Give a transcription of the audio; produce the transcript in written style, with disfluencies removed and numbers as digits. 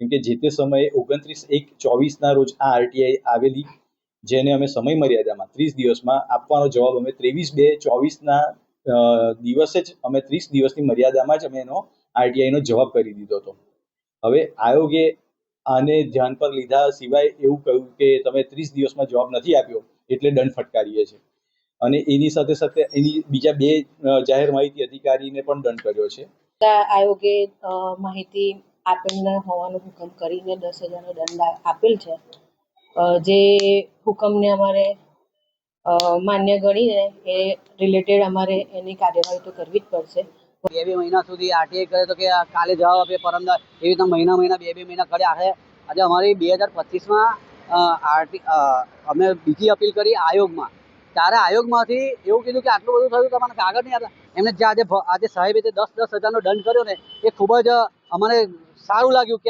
કેમ કે જે તે સમયે 29/1/24ના રોજ આ આરટીઆઈ આવેલી, જેને અમે સમય મર્યાદામાં 30 દિવસમાં આપવાનો જવાબ અમે 23/2/24ના દિવસે જ અમે 30 દિવસની મર્યાદામાં જ અમે એનો આરટીઆઈનો જવાબ કરી દીધો હતો. હવે આયોગે આને ધ્યાન પર લીધા સિવાય એવું કહ્યું કે તમે 30 દિવસમાં જવાબ નથી આપ્યો એટલે દંડ ફટકારીએ છીએ, અને એની સાથે સાથે એની બીજા 2 જાહેર માહિતી અધિકારીને પણ દંડ કર્યો છે. આયોગે માહિતી આપેલ ન હોવાનો હુકમ કરીને 10,000નો દંડ આપેલ છે. જે હુકમને અમારે માન્ય ગણીને એ રિલેટેડ અમારે એની કાર્યવાહી તો કરવી જ પડશે. 2 મહિના સુધી આરટીઆઈ કરે તો કે કાલે જવાબ આપે પરમદા, એવી રીતના મહિના 2 મહિના કર્યા છે. આજે અમારી 2025માં અમે બીજી અપીલ કરી આયોગમાં, ત્યારે આયોગમાંથી એવું કીધું કે આટલું બધું થયું તમને કાગળ નહીં આપતા. એમને જે આજે સાહેબે જે 10,000નો દંડ કર્યો ને એ ખૂબ જ અમને સારું લાગ્યું કે